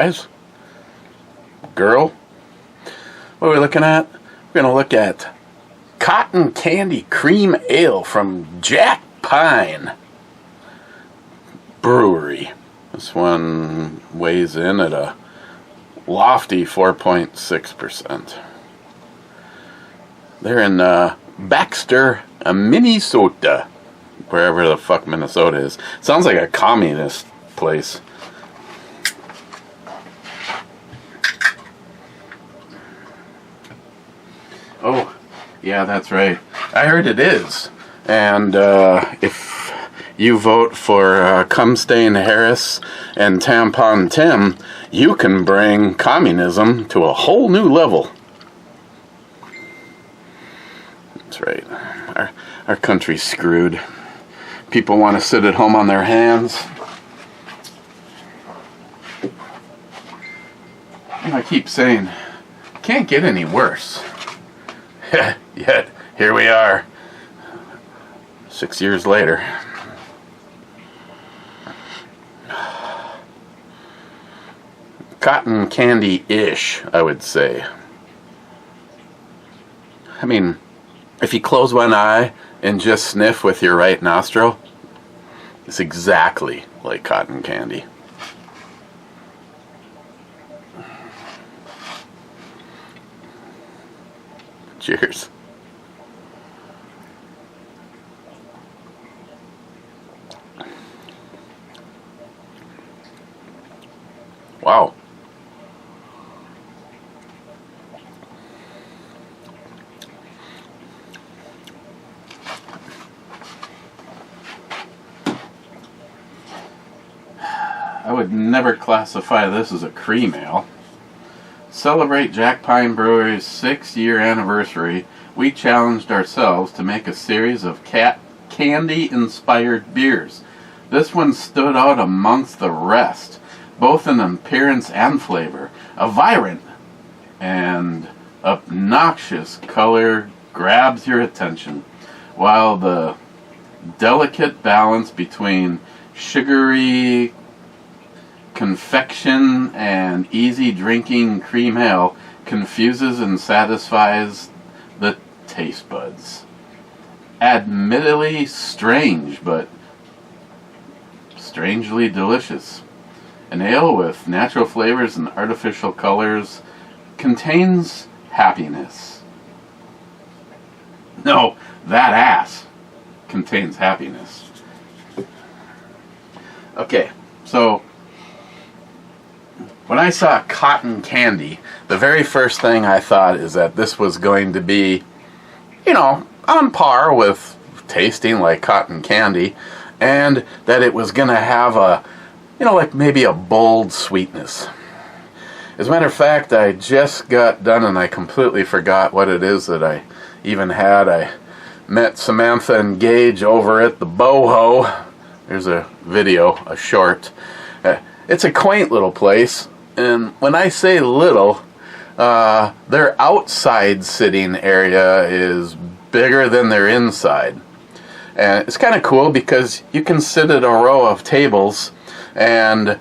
guys, girl, what are we looking at? We're going to look at Cotton Candy Cream Ale from Jack Pine Brewery. This one weighs in at a lofty 4.6%. They're in Baxter, Minnesota. Wherever the fuck Minnesota is. Sounds like a communist place. Oh, yeah, that's right. I heard it is. And if you vote for Cumstain Harris and Tampon Tim, you can bring communism to a whole new level. That's right. Our country's screwed. People want to sit at home on their hands. And I keep saying, can't get any worse. Yet, here we are, 6 years later. Cotton candy-ish, I would say. I mean, if you close one eye and just sniff with your right nostril, it's exactly like cotton candy. Cheers. Wow. I would never classify this as a cream ale. Celebrate Jack Pine Brewery's 6-year anniversary, we challenged ourselves to make a series of candy-inspired beers. This one stood out amongst the rest, both in appearance and flavor. A vibrant and obnoxious color grabs your attention, while the delicate balance between sugary confection and easy drinking cream ale confuses and satisfies the taste buds. Admittedly strange, but strangely delicious. An ale with natural flavors and artificial colors contains happiness. No, that ass contains happiness. Okay, so when I saw cotton candy, the very first thing I thought is that this was going to be, on par with tasting like cotton candy, and that it was going to have a, like maybe a bold sweetness. As a matter of fact, I just got done and I completely forgot what it is that I even had. I met Samantha and Gage over at the Boho. There's a video, a short. It's a quaint little place. And when I say little, their outside sitting area is bigger than their inside. And it's kind of cool because you can sit at a row of tables, and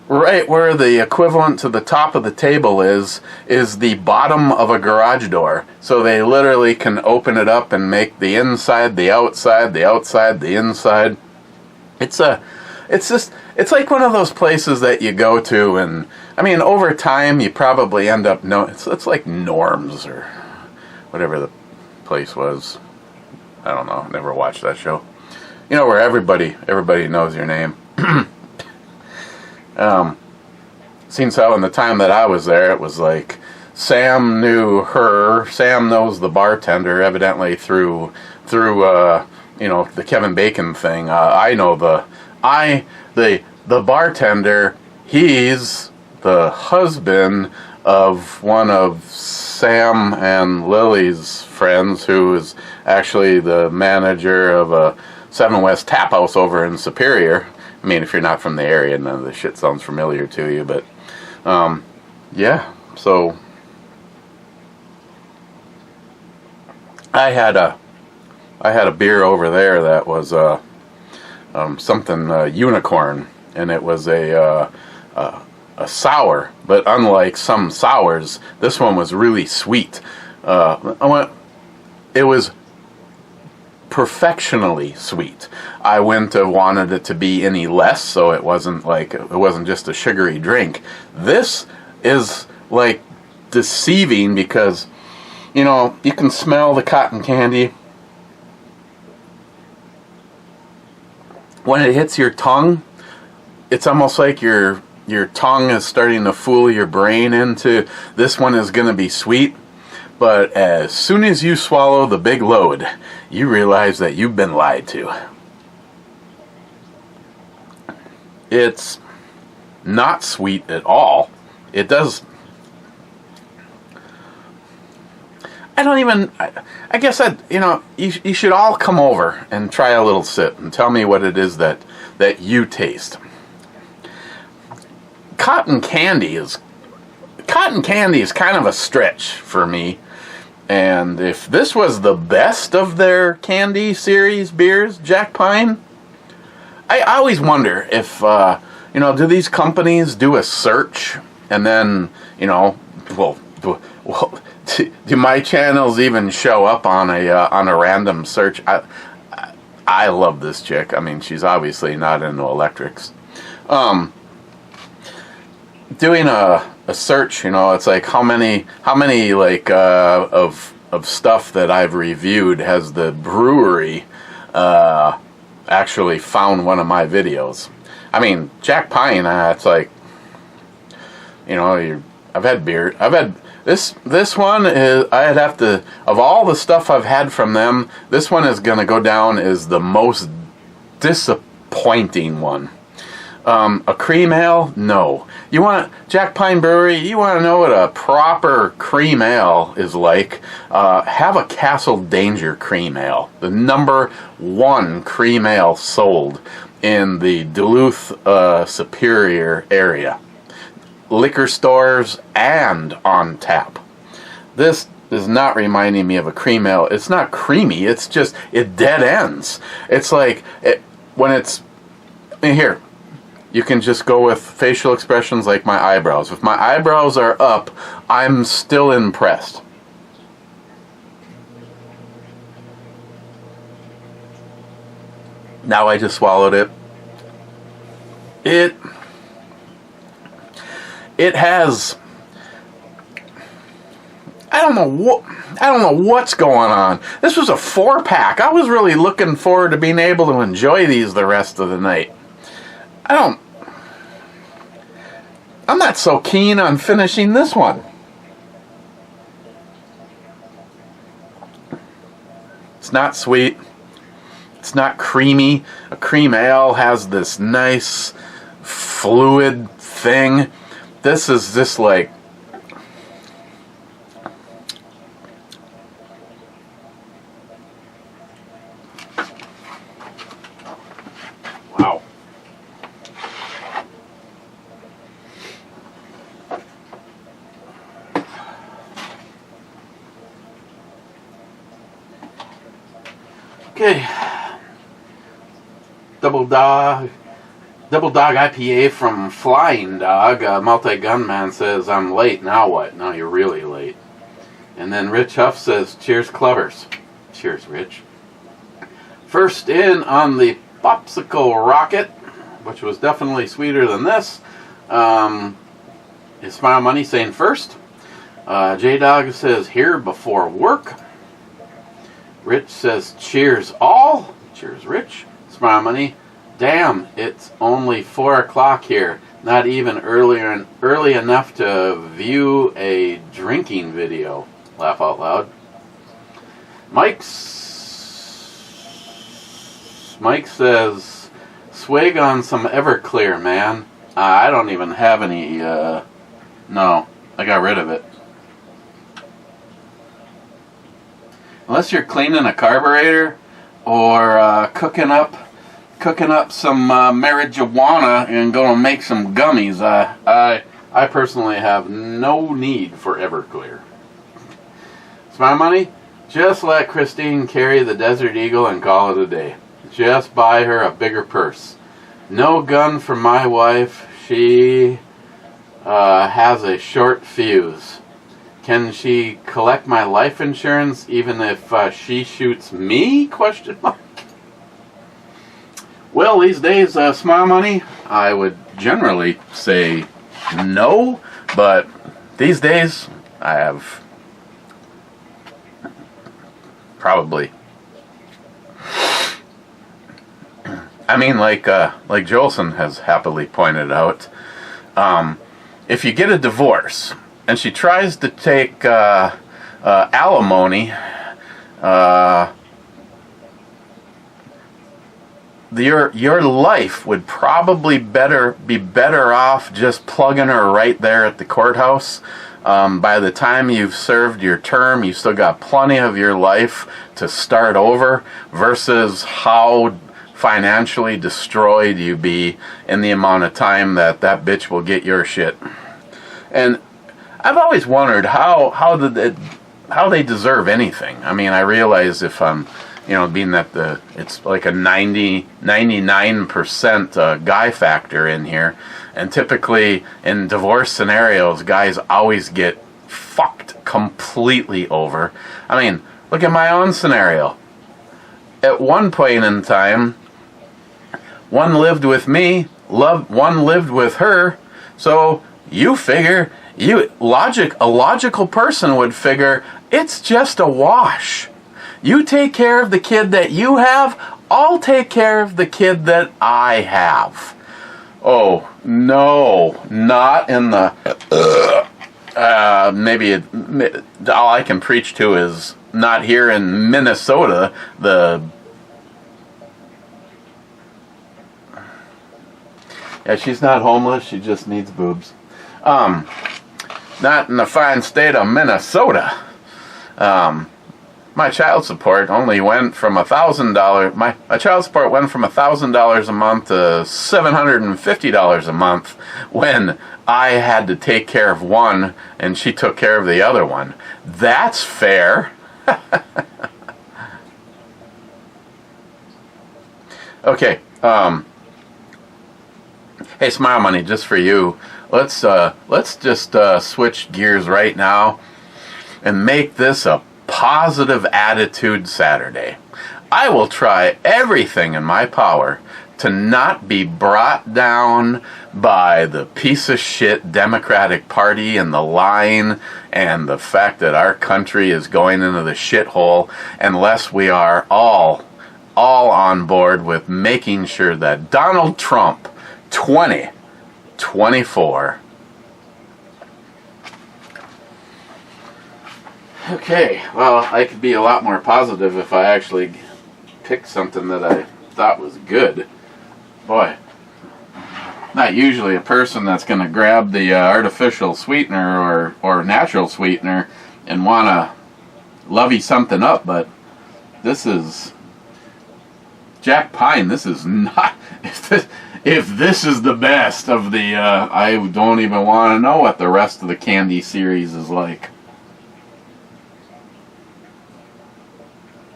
right where the equivalent to the top of the table is the bottom of a garage door. So they literally can open it up and make the inside, the outside, the outside, the inside. It's like one of those places that you go to, and I mean, over time you probably end up it's like Norms or whatever the place was. I don't know. Never watched that show. Where everybody knows your name. Seems how in the time that I was there, it was like Sam knew her. Sam knows the bartender, evidently through the Kevin Bacon thing. I know the bartender. He's the husband of one of Sam and Lily's friends, who is actually the manager of a 7 West Tap House over in Superior. I mean, if you're not from the area, none of this shit sounds familiar to you, but yeah. So I had a beer over there that was something unicorn, and it was a sour, but unlike some sours, this one was really sweet. It was perfectionally sweet. I wouldn't have wanted it to be any less, so it wasn't just a sugary drink. This is like deceiving because, you know, you can smell the cotton candy. When it hits your tongue, it's almost like your tongue is starting to fool your brain into this one is going to be sweet. But as soon as you swallow the big load, you realize that you've been lied to. It's not sweet at all. It does. I guess you should all come over and try a little sip and tell me what it is that you taste. Cotton candy is kind of a stretch for me. And if this was the best of their candy series beers, Jack Pine, I always wonder if, do these companies do a search and then, do my channels even show up on a random search? I love this chick. I mean, she's obviously not into electrics. Doing a search, it's like how many like of stuff that I've reviewed has the brewery actually found one of my videos. I mean, Jack Pine, it's like, I've had beer. I've had this one is, I'd have to, of all the stuff I've had from them, this one is going to go down as the most disappointing one. A cream ale? No. You want Jack Pine Brewery? You want to know what a proper cream ale is like? Have a Castle Danger cream ale, the #1 cream ale sold in the Duluth Superior area, liquor stores and on tap. This is not reminding me of a cream ale. It's not creamy. It's just it dead ends. It's like when it's here. You can just go with facial expressions like my eyebrows. If my eyebrows are up, I'm still impressed. Now I just swallowed it. It has, I don't know what's going on. This was a 4-pack. I was really looking forward to being able to enjoy these the rest of the night. I'm not so keen on finishing this one. It's not sweet. It's not creamy. A cream ale has this nice fluid thing. This is just like, wow. Okay, Double Dog IPA from Flying Dog. Multi-Gunman says, I'm late, now what? Now you're really late. And then Rich Huff says, cheers, Clovers. Cheers, Rich. First in on the Popsicle Rocket, which was definitely sweeter than this, is Smile Money saying first. J-Dog says, here before work. Rich says, cheers all. Cheers, Rich. Smile Money. Damn, it's only 4 o'clock here. Not even early enough to view a drinking video. Laugh out loud. Mike says, swig on some Everclear, man. I don't even have any, no, I got rid of it. Unless you're cleaning a carburetor or cooking up some marijuana and going to make some gummies, I personally have no need for Everclear. Smile Money, just let Christine carry the Desert Eagle and call it a day. Just buy her a bigger purse. No gun for my wife. She has a short fuse. Can she collect my life insurance even if she shoots me? Question mark. Well, these days, Smile Money, I would generally say no, but these days I have probably. I mean, like Jolson has happily pointed out, if you get a divorce and she tries to take alimony, your life would probably be better off just plugging her right there at the courthouse. By the time you've served your term, you still got plenty of your life to start over, versus how financially destroyed you be in the amount of time that bitch will get your shit. And I've always wondered how they deserve anything. I mean, I realize if being that it's like a 99% guy factor in here, and typically in divorce scenarios, guys always get fucked completely over. I mean, look at my own scenario. At one point in time, one lived with me, one lived with her, so you figure, a logical person would figure, it's just a wash. You take care of the kid that you have, I'll take care of the kid that I have. Oh, no, not in the, all I can preach to is not here in Minnesota, she's not homeless, she just needs boobs. Not in the fine state of Minnesota. My child support only went from $1,000. My child support went from $1,000 a month to $750 a month when I had to take care of one and she took care of the other one. That's fair. Okay. Hey, Smile Money, just for you. Let's just switch gears right now and make this a positive attitude Saturday. I will try everything in my power to not be brought down by the piece of shit Democratic Party and the lying and the fact that our country is going into the shithole, unless we are all on board with making sure that Donald Trump 2024. Okay, well, I could be a lot more positive if I actually picked something that I thought was good. Boy, not usually a person that's going to grab the artificial sweetener or natural sweetener and want to lovey something up, but this is Jack Pine. This is not... If this is the best of the... I don't even want to know what the rest of the candy series is like.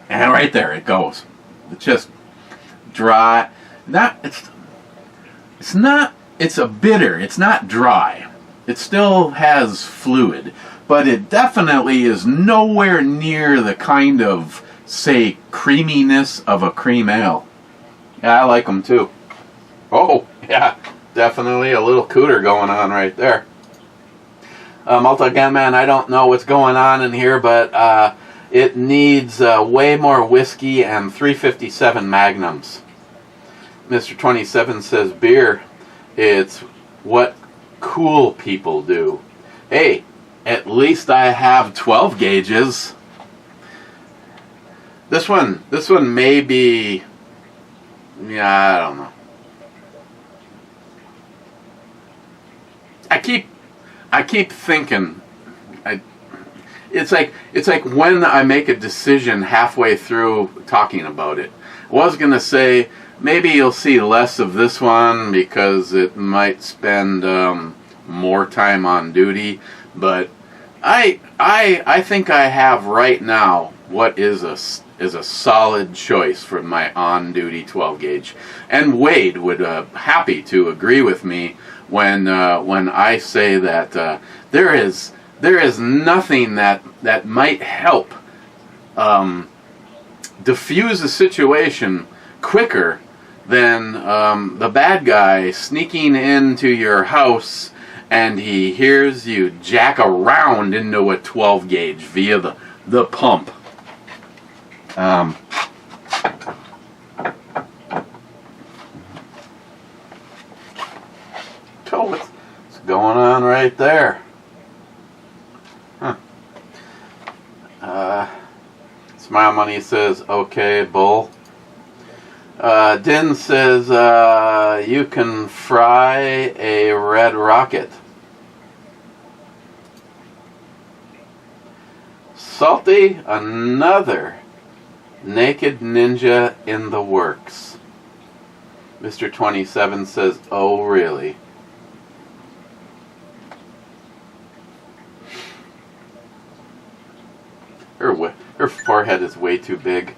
And right there it goes. It's just dry. It's a bitter. It's not dry. It still has fluid. But it definitely is nowhere near the kind of, say, creaminess of a cream ale. Yeah, I like them too. Oh, yeah. Definitely a little cooter going on right there. Multi-Gun Man, I don't know what's going on in here, but... it needs way more whiskey and 357 Magnums. Mr. 27 says beer, it's what cool people do. Hey, at least I have 12 gauges. This one may be, I don't know. I keep thinking, It's like when I make a decision halfway through talking about it. I was going to say, maybe you'll see less of this one because it might spend more time on duty, but I think I have right now what is a solid choice for my on-duty 12 gauge. And Wade would happy to agree with me when I say that there is nothing that might help diffuse a situation quicker than the bad guy sneaking into your house and he hears you jack around into a 12 gauge via the pump. So what's going on right there? Huh. Smile Money says, okay, bull. Din says, you can fry a red rocket. Salty, another naked ninja in the works. Mr. 27 says, oh, really? Her forehead is way too big.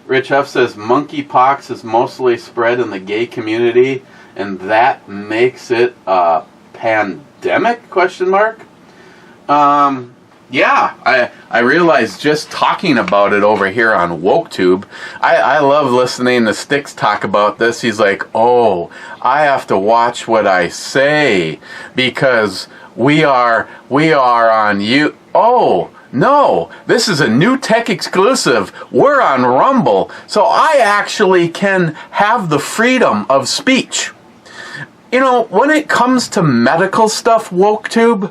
Rich Huff says monkeypox is mostly spread in the gay community, and that makes it a pandemic? Question mark. Yeah, I realized just talking about it over here on WokeTube. I love listening to Styx talk about this. He's like, oh, I have to watch what I say because we are on you. Oh. No, this is a new tech exclusive. We're on Rumble, so I actually can have the freedom of speech. You know, when it comes to medical stuff, WokeTube,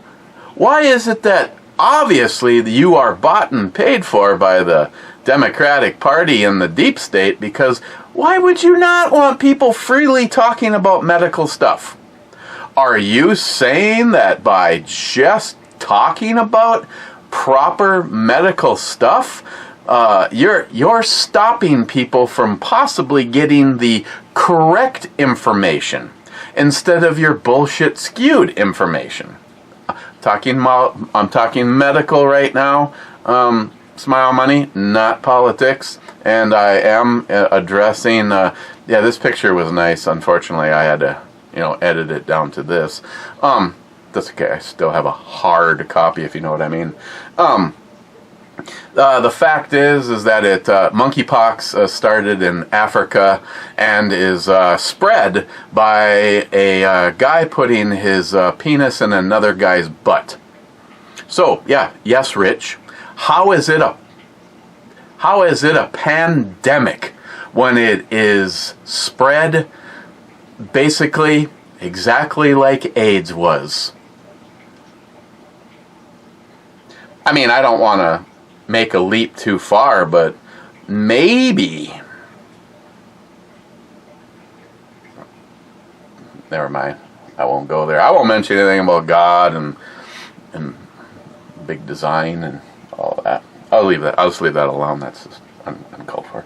why is it that obviously you are bought and paid for by the Democratic Party and the deep state? Because why would you not want people freely talking about medical stuff? Are you saying that by just talking about proper medical stuff, you're stopping people from possibly getting the correct information instead of your bullshit skewed information? I'm talking medical right now. Smile Money, not politics, and I am addressing. Yeah, this picture was nice. Unfortunately, I had to, edit it down to this. That's okay. I still have a hard copy, if you know what I mean. The fact is that monkeypox started in Africa and is spread by a guy putting his penis in another guy's butt. So, yeah, yes, Rich. How is it a pandemic when it is spread basically exactly like AIDS was? I mean, I don't want to make a leap too far, but maybe. Never mind. I won't go there. I won't mention anything about God and big design and all of that. I'll leave that. I'll just leave that alone. That's just uncalled for.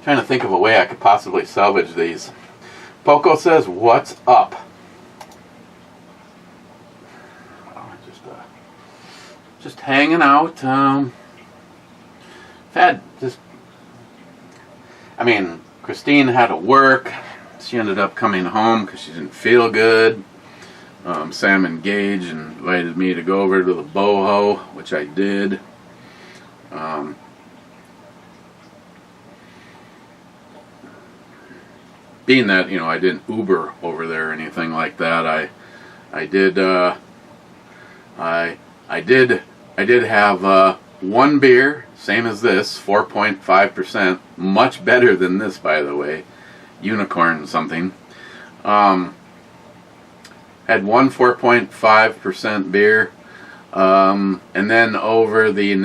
Trying to think of a way I could possibly salvage these. Poco says, "What's up?" Just hanging out. Christine had to work. She ended up coming home because she didn't feel good. Sam and Gage invited me to go over to the boho, which I did. Being that I didn't Uber over there or anything like that, I did have one beer, same as this, 4.5%, much better than this, by the way, unicorn something. Had one 4.5% beer, and then over the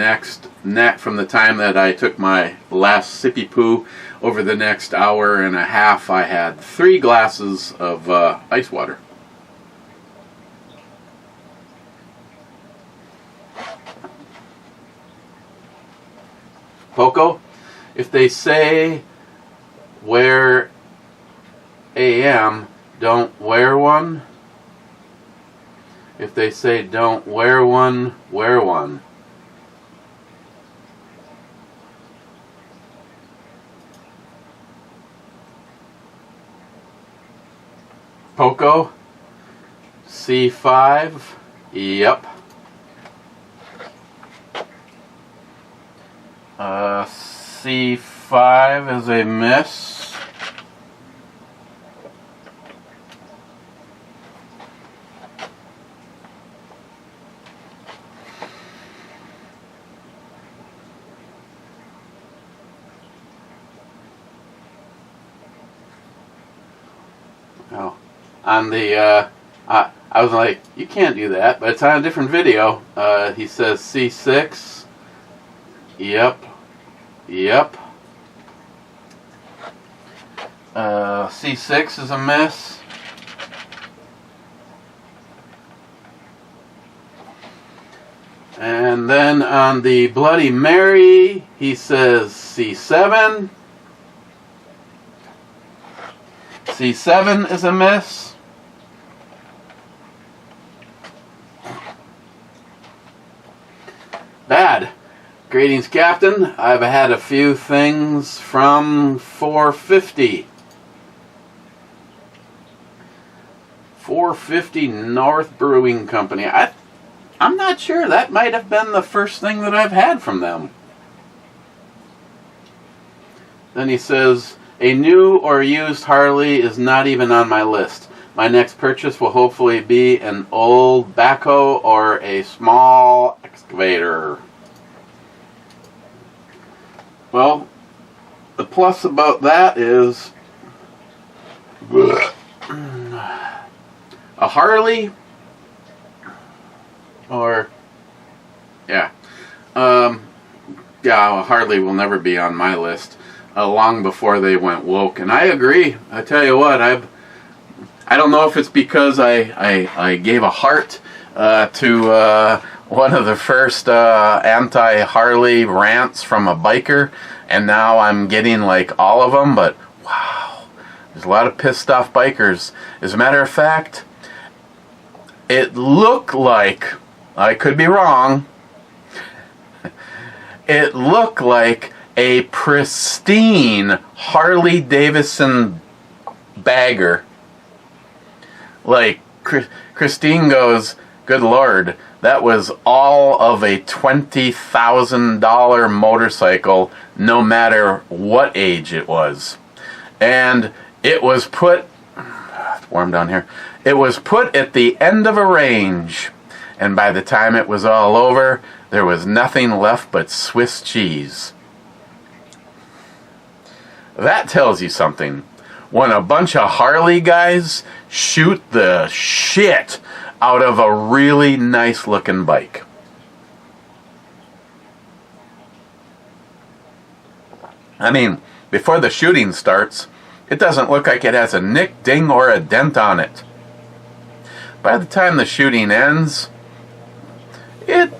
from the time that I took my last sippy poo, over the next hour and a half, I had 3 glasses of ice water. Poco, if they say where AM, don't wear one. If they say don't wear one, wear one. Poco, C5, yep. C5 is a miss. Oh. On the, I was like, you can't do that, but it's on a different video. He says C6. Yep. Yep. C6 is a miss. And then on the Bloody Mary, he says C7. C7 is a miss. Bad. Greetings, Captain. I've had a few things from 450. 450 North Brewing Company. I'm not sure. That might have been the first thing that I've had from them. Then he says, a new or used Harley is not even on my list. My next purchase will hopefully be an old backhoe or a small excavator. Well, the plus about that is a Harley or a Harley will never be on my list. Long before they went woke, and I agree. I tell you what, I don't know if it's because I gave a heart to one of the first anti-Harley rants from a biker, and now I'm getting like all of them, but wow, there's a lot of pissed off bikers. As a matter of fact, it looked like, I could be wrong, it looked like a pristine Harley Davidson bagger. Like, Christine goes, good Lord, that was all of a $20,000 motorcycle, no matter what age it was. And it was put, it's warm down here, it was put at the end of a range. And by the time it was all over, there was nothing left but Swiss cheese. That tells you something. When a bunch of Harley guys shoot the shit out of a really nice looking bike. I mean, before the shooting starts, it doesn't look like it has a nick, ding, or a dent on it. By the time the shooting ends, it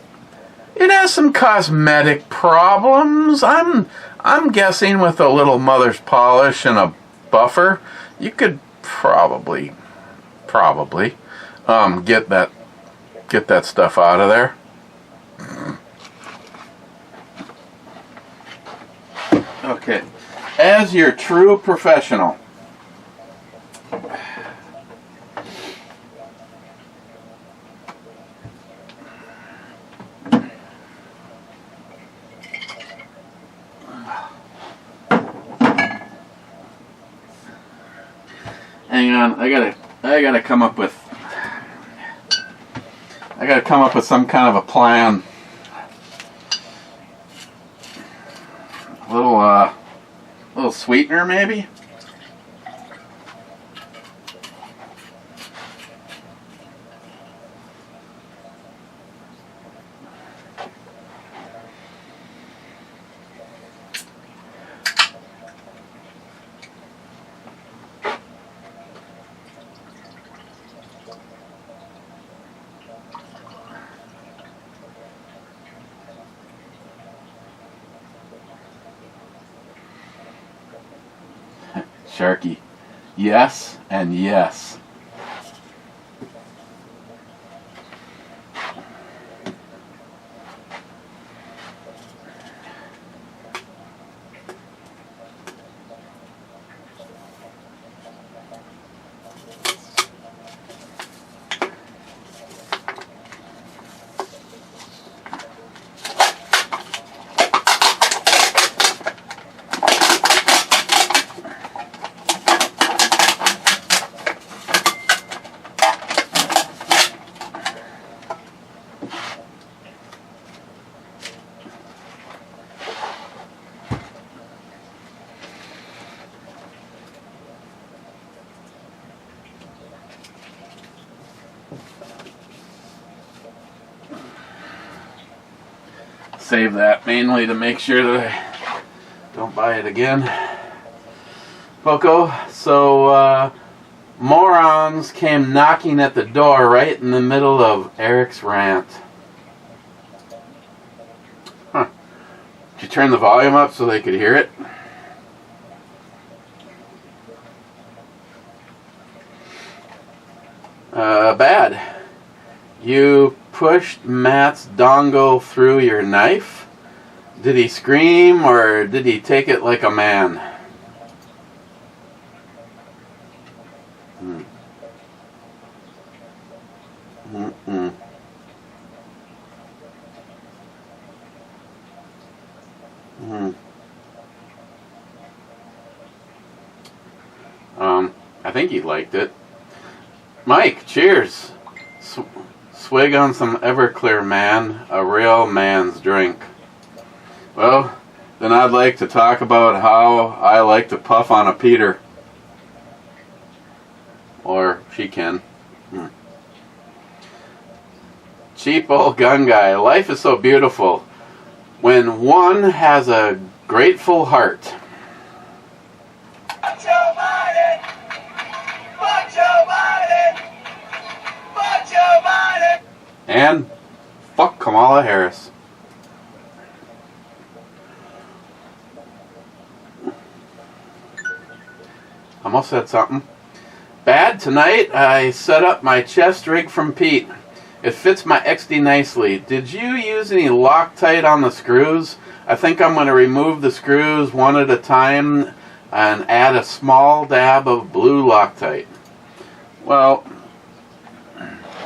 has some cosmetic problems. I'm guessing with a little mother's polish and a buffer, you could probably get that stuff out of there. Okay, as your true professional, hang on, I gotta come up with some kind of a plan. A little sweetener maybe. Sharky, Yes and yes. Save that mainly to make sure that I don't buy it again. Poco, so morons came knocking at the door right in the middle of Eric's rant. Huh. Did you turn the volume up so they could hear it? Bad. You pushed Matt's dongle through your knife? Did he scream or did he take it like a man? I think he liked it. Mike, cheers. Swig on some Everclear, man. A real man's drink. Well, then I'd like to talk about how I like to puff on a Peter. Or she can. Cheap old gun guy. Life is so beautiful when one has a grateful heart. And fuck Kamala Harris. Almost said something. Bad tonight. I set up my chest rig from Pete. It fits my XD nicely. Did you use any Loctite on the screws? I think I'm going to remove the screws one at a time and add a small dab of blue Loctite. Well,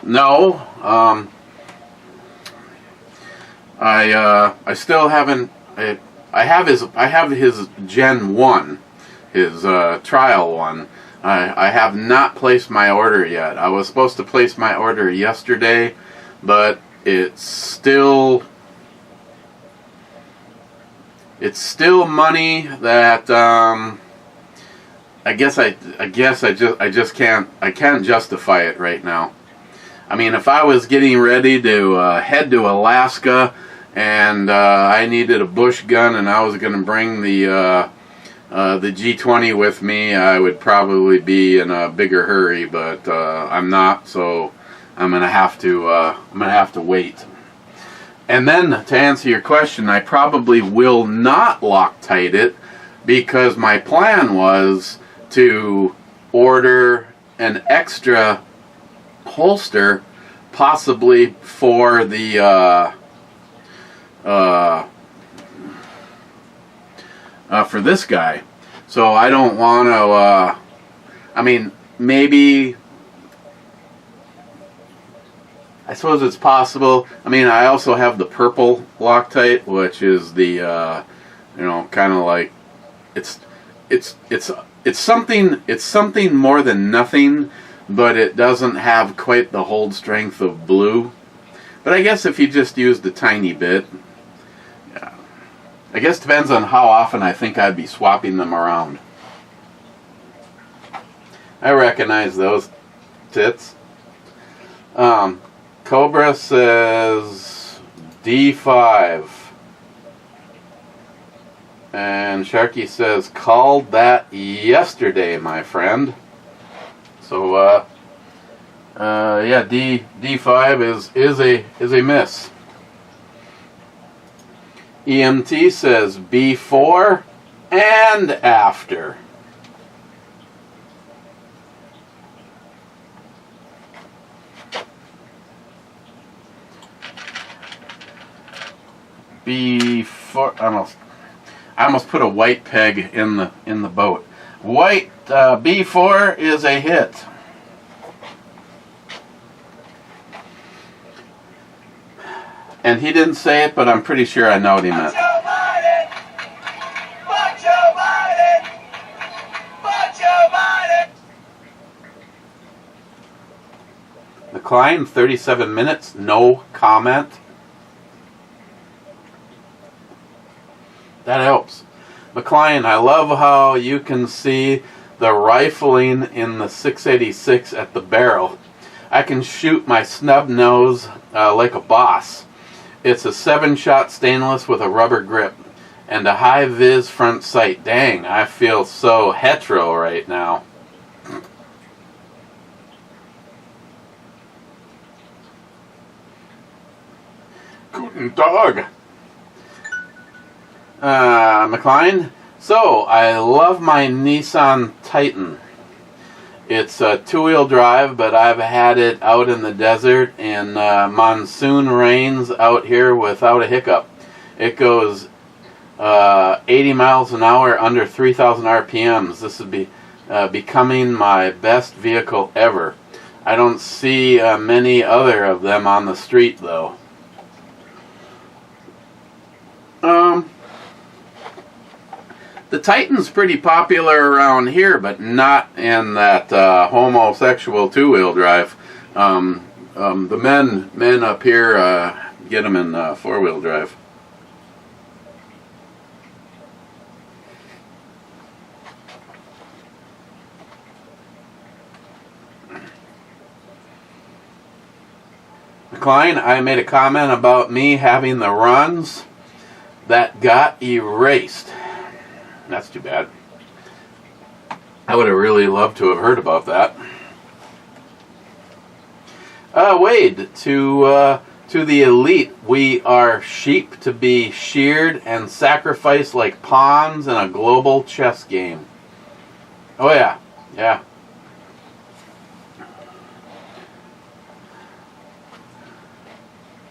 no. I still haven't. I have his Gen 1, his trial one. I have not placed my order yet. I was supposed to place my order yesterday, but it's still money that I can't justify it right now. I mean, if I was getting ready to head to Alaska and I needed a bush gun and I was going to bring the G20 with me, I would probably be in a bigger hurry, but I'm not, so I'm gonna have to wait. And then to answer your question, I probably will not Loctite it because my plan was to order an extra holster, possibly for the for this guy. So I don't want to, I mean, maybe, I suppose it's possible. I mean, I also have the purple Loctite, which is the, kind of like, it's something more than nothing, but it doesn't have quite the hold strength of blue. But I guess if you just used a tiny bit, I guess it depends on how often I think I'd be swapping them around. I recognize those tits. Cobra says D5. And Sharky says, called that yesterday, my friend. So, yeah, D5 is a miss. EMT says before and after. before. I almost put a white peg in the boat. White B4 is a hit. And he didn't say it, but I'm pretty sure I know what he meant. Decline 37 minutes, no comment. That helps. McLean, I love how you can see the rifling in the 686 at the barrel. I can shoot my snub nose like a boss. It's a 7-shot stainless with a rubber grip and a high-vis front sight. Dang, I feel so hetero right now. Guten Tag. McLean, so I love my Nissan Titan. It's a 2-wheel drive, but I've had it out in the desert in monsoon rains out here without a hiccup. It goes 80 miles an hour under 3,000 RPMs. This would be becoming my best vehicle ever. I don't see many other of them on the street, though. The Titan's pretty popular around here, but not in that homosexual 2-wheel drive. The men up here get them in 4-wheel drive. McLean, I made a comment about me having the runs that got erased. That's too bad. I would have really loved to have heard about that. Wade, to the elite, we are sheep to be sheared and sacrificed like pawns in a global chess game. Oh yeah, yeah.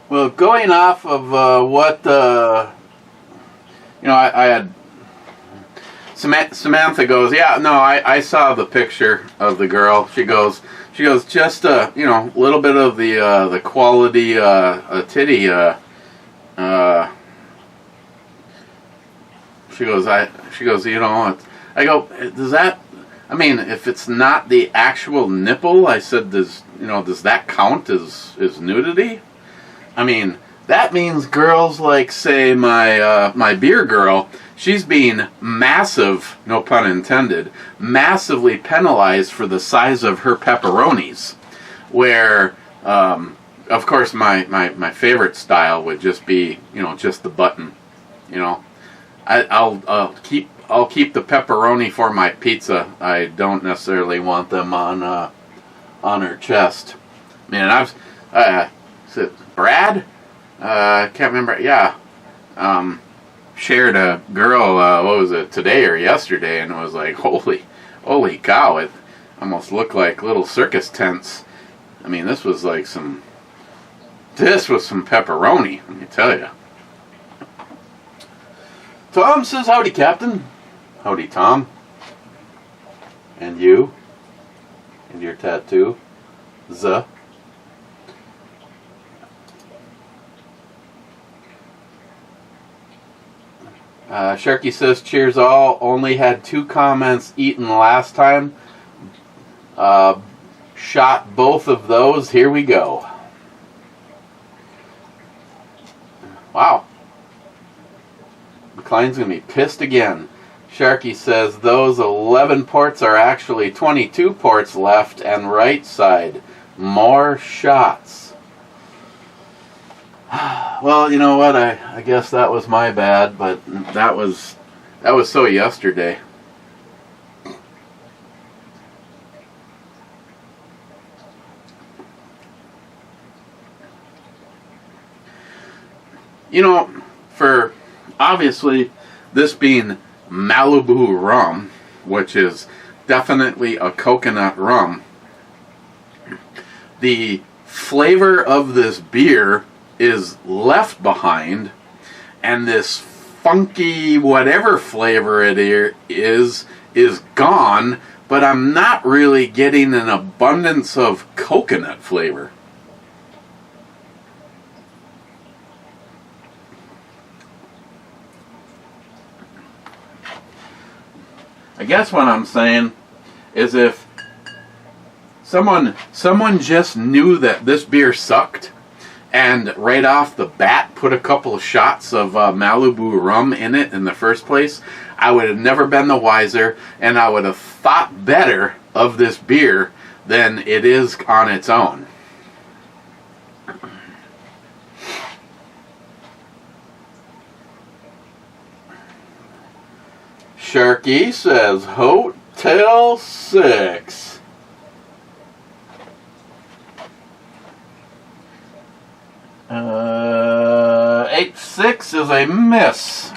Well, going off of what I had. Samantha goes, yeah, no, I saw the picture of the girl. She goes, just a little bit of the quality titty. She goes, I go, does that? I mean, if it's not the actual nipple, I said, does that count as nudity? I mean, that means girls like, say, my beer girl. She's being massive, no pun intended, massively penalized for the size of her pepperonis. Where, of course, my favorite style would just be, just the button. I'll keep the pepperoni for my pizza. I don't necessarily want them on her chest. Man, is it Brad? Can't remember. Yeah. Shared a girl, what was it, today or yesterday, and it was like, holy cow, it almost looked like little circus tents. I mean, this was some pepperoni, let me tell you. Tom says, howdy, Captain. Howdy, Tom. And you? And your tattoo? Sharky says, cheers all, only had 2 comments eaten last time. Shot both of those, here we go. Wow. McLean's going to be pissed again. Sharky says, those 11 ports are actually 22 ports left and right side. More shots. Well, you know what? I guess that was my bad, but that was so yesterday. For obviously this being Malibu rum, which is definitely a coconut rum, the flavor of this beer is left behind, and this funky whatever flavor it is gone, but I'm not really getting an abundance of coconut flavor. I guess what I'm saying is if someone just knew that this beer sucked and right off the bat put a couple of shots of Malibu rum in it in the first place, I would have never been the wiser, and I would have thought better of this beer than it is on its own. Sharky says Hotel 6. H6 is a miss.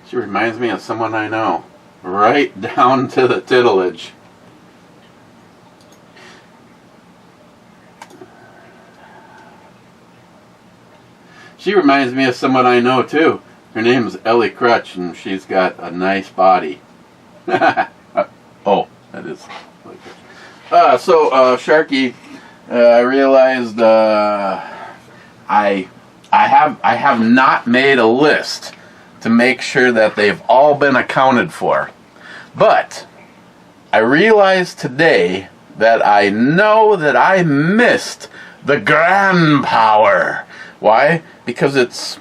She reminds me of someone I know, right down to the titillage. She reminds me of someone I know too. Her name is Ellie Crutch, and she's got a nice body. Oh, that is Ellie Crutch. Sharky, I realized I have not made a list to make sure that they've all been accounted for. But I realized today that I know that I missed the Grand Power. Why? Because it's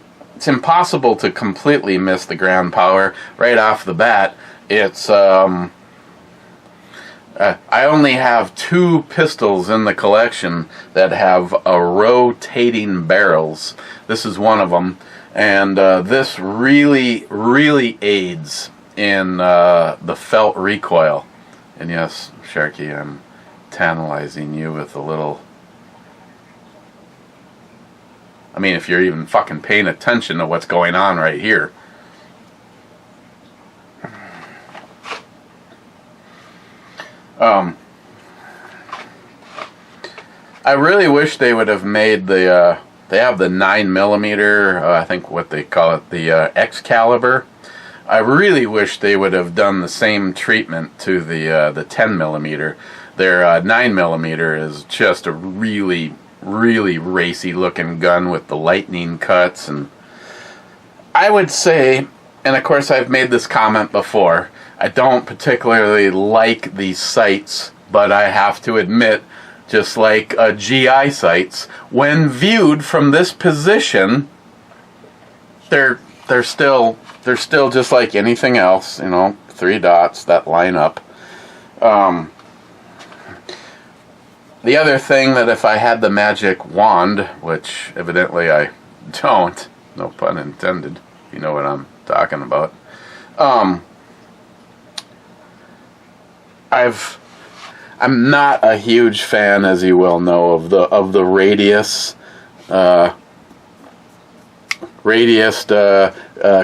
impossible to completely miss the Grand Power right off the bat. It's I only have 2 pistols in the collection that have rotating barrels. This is one of them, and this really aids in the felt recoil. And yes, Sharky, I'm tantalizing you with a little. I mean, if you're even fucking paying attention to what's going on right here. I really wish they would have made the, they have the 9mm, I think what they call it, the Excalibur. I really wish they would have done the same treatment to the 10mm. Their 9mm is just a really racy looking gun with the lightning cuts. And I would say, and of course I've made this comment before, I don't particularly like these sights, but I have to admit, just like GI sights, when viewed from this position, they're still just like anything else, you know, 3 dots that line up. The other thing that if I had the magic wand, which evidently I don't, no pun intended, you know what I'm talking about. I'm not a huge fan, as you well know, of the radius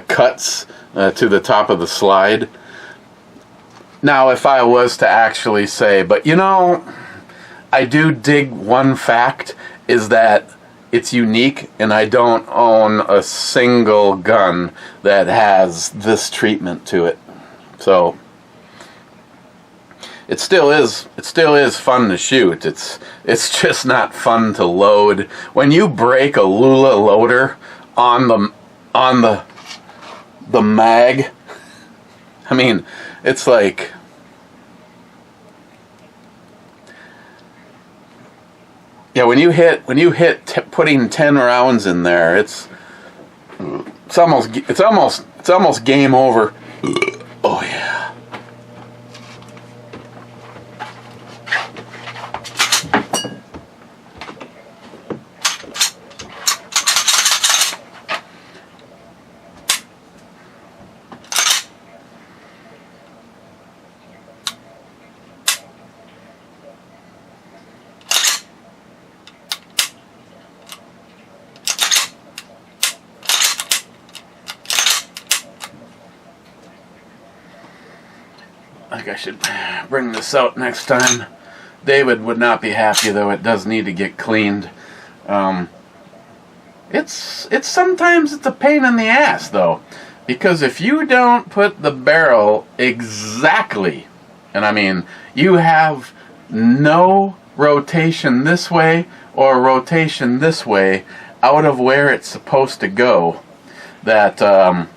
cuts to the top of the slide. Now, if I was to actually say, but you know, I do dig one fact, is that it's unique, and I don't own a single gun that has this treatment to it. So it still is fun to shoot. It's just not fun to load. When you break a Lula loader on the mag, I mean, it's like, yeah, when you hit putting 10 rounds in there, it's almost game over. Oh yeah. think I should bring this out next time. David would not be happy, though. It does need to get cleaned. It's sometimes it's a pain in the ass, though, because if you don't put the barrel exactly, and I mean you have no rotation this way or rotation this way out of where it's supposed to go, that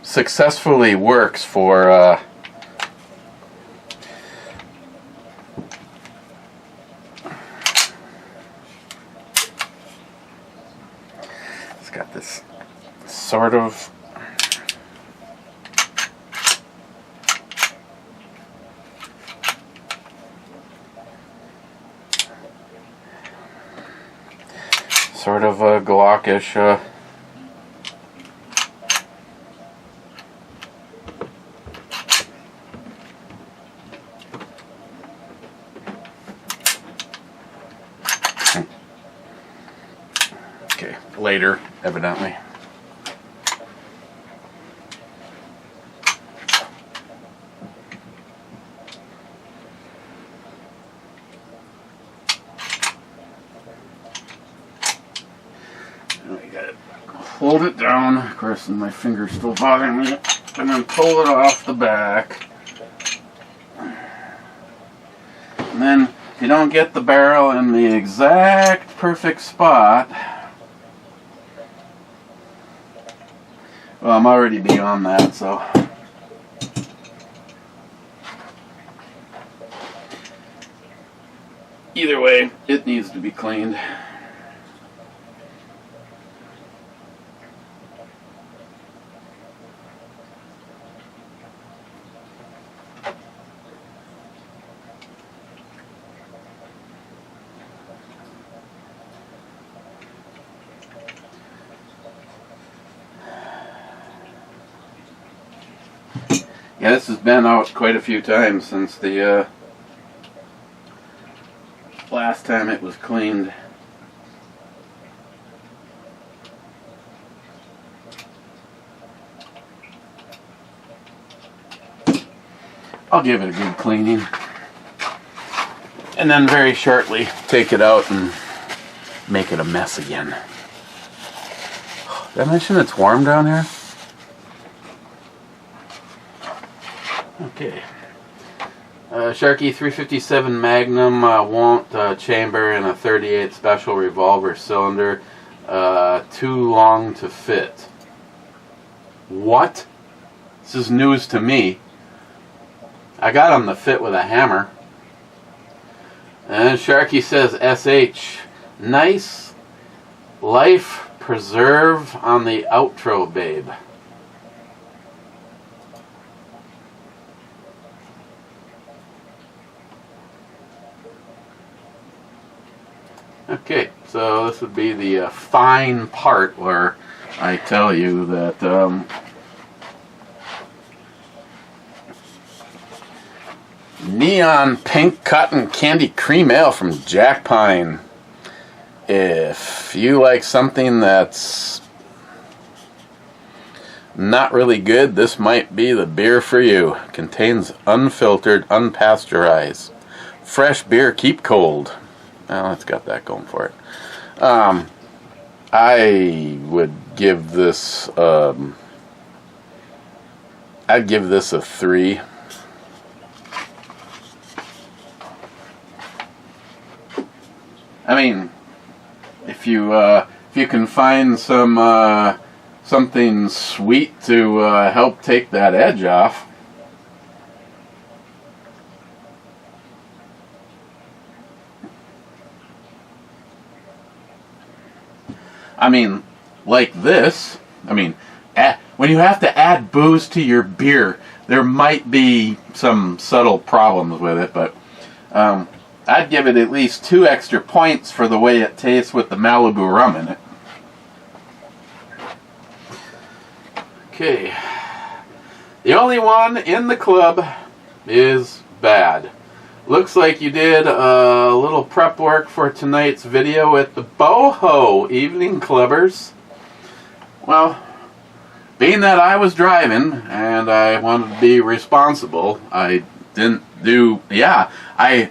successfully works for it's got this sort of a glaucish okay, later, evidently. I gotta hold it down, of course, and my finger's still bothering me, and then pull it off the back. And then, if you don't get the barrel in the exact perfect spot, well, I'm already beyond that, so. Either way, it needs to be cleaned. Yeah, this has been out quite a few times since the last time it was cleaned. I'll give it a good cleaning, and then very shortly take it out and make it a mess again. Did I mention it's warm down here? Okay. Sharky 357 Magnum won't chamber in a 38 special revolver cylinder. Too long to fit. What? This is news to me. I got them to fit with a hammer. And Sharky says SH. Nice life preserve on the outro, babe. Okay, so this would be the fine part where I tell you that neon pink cotton candy cream ale from Jack Pine. If you like something that's not really good, this might be the beer for you. Contains unfiltered, unpasteurized. Fresh beer, keep cold. Well, it's got that going for it. I would give this, I'd give this a 3. I mean, if you can find some something sweet to help take that edge off. I mean, like this, I mean, when you have to add booze to your beer, there might be some subtle problems with it, but I'd give it at least 2 extra points for the way it tastes with the Malibu rum in it. Okay. The only one in the club is bad. Looks like you did a little prep work for tonight's video at the Boho Evening Clubbers. Well, being that I was driving and I wanted to be responsible, I didn't do, I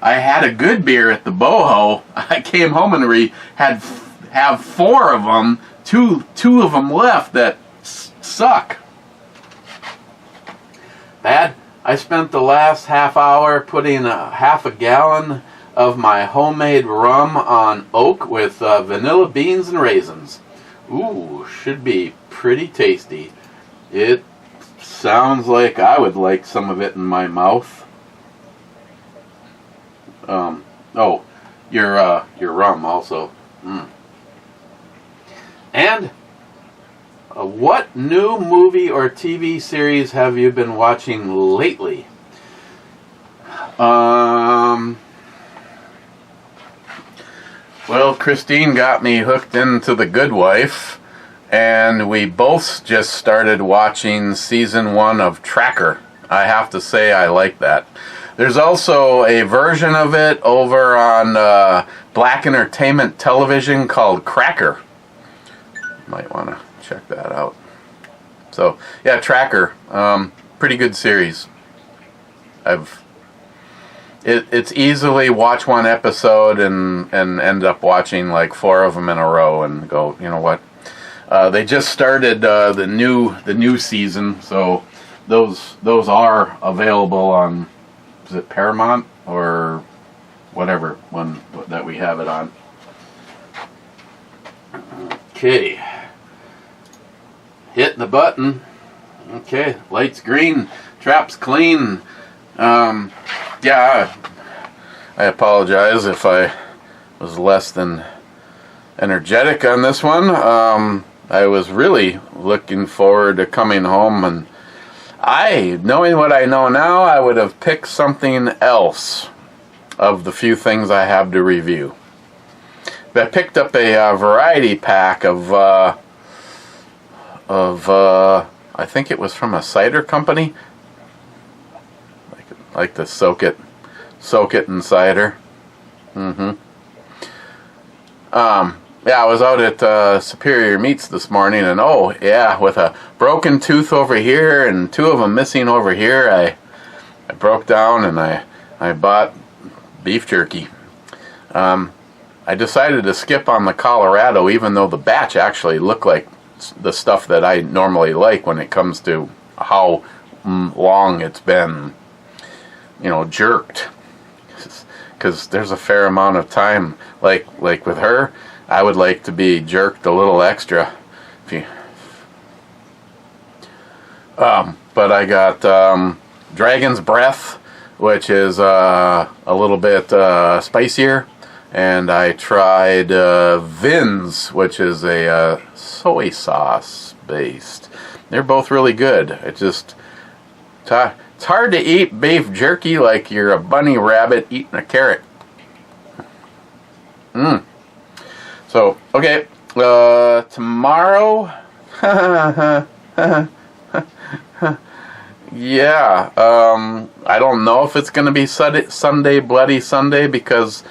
had a good beer at the boho. I came home and have 4 of them, two of them left that suck. Bad. I spent the last half hour putting half a gallon of my homemade rum on oak with vanilla beans and raisins. Ooh, should be pretty tasty. It sounds like I would like some of it in my mouth. Oh, your rum also. And what new movie or TV series have you been watching lately? Well, Christine got me hooked into The Good Wife, and we both just started watching season 1 of Tracker. I have to say I like that. There's also a version of it over on Black Entertainment Television called Cracker. Might want to check that out. So, yeah, Tracker. Pretty good series. It's easily watch one episode and end up watching like 4 of them in a row and go, you know what? They just started the new season, so those are available on, is it Paramount or whatever one that we have it on. Okay. Hit the button. Okay, light's green, trap's clean. Yeah, I apologize if I was less than energetic on this one. I was really looking forward to coming home, and knowing what I know now, I would have picked something else of the few things I have to review. But I picked up a variety pack of I think it was from a cider company. Like the soak it in cider. Yeah, I was out at Superior Meats this morning, and oh yeah, with a broken tooth over here and 2 of them missing over here, I broke down and I bought beef jerky. I decided to skip on the Colorado, even though the batch actually looked like the stuff that I normally like when it comes to how long it's been, jerked. Because there's a fair amount of time, like with her, I would like to be jerked a little extra. But I got Dragon's Breath, which is a little bit spicier, and I tried Vin's, which is a soy sauce based. They're both really good. It's hard to eat beef jerky like you're a bunny rabbit eating a carrot. So, okay, tomorrow, yeah, I don't know if it's going to be Sunday, Bloody Sunday, because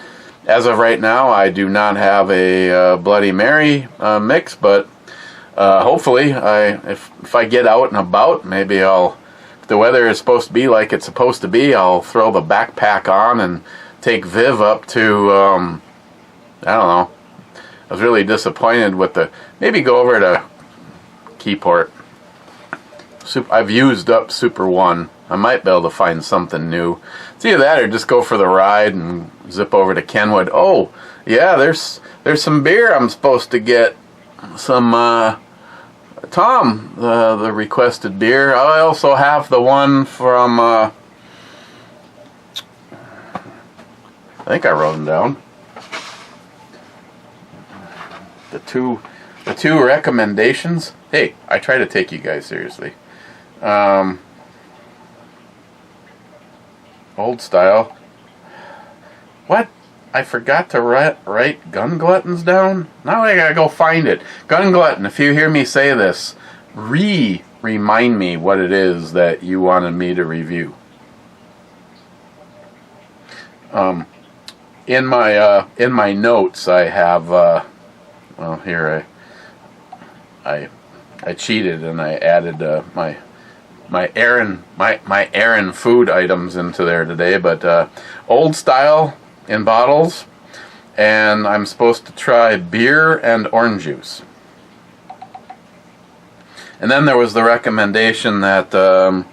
as of right now, I do not have a Bloody Mary mix, but hopefully, if I get out and about, maybe if the weather is supposed to be like it's supposed to be, I'll throw the backpack on and take Viv up to, I don't know. I was really disappointed with maybe go over to Keyport. I've used up Super 1. I might be able to find something new. It's either that or just go for the ride and zip over to Kenwood. Oh, yeah, there's some beer I'm supposed to get. Some, Tom, the requested beer. I also have the one from, I think I wrote them down. The two recommendations. Hey, I try to take you guys seriously. Old style. What? I forgot to write Gun Gluttons down? Now I gotta go find it. Gun Glutton, if you hear me say this, remind me what it is that you wanted me to review. In my notes I have, well, here I I cheated and I added my Aaron food items into there today, but old style in bottles, and I'm supposed to try beer and orange juice. And then there was the recommendation that Gun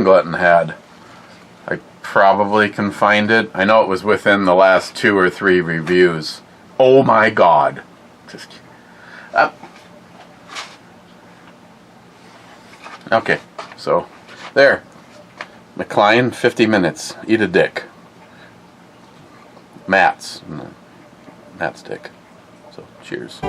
Glutton had. I probably can find it. I know it was within the last 2 or 3 reviews. Oh my God. Just okay, so there. McLean, 50 minutes. Eat a dick. Matt's dick. So cheers.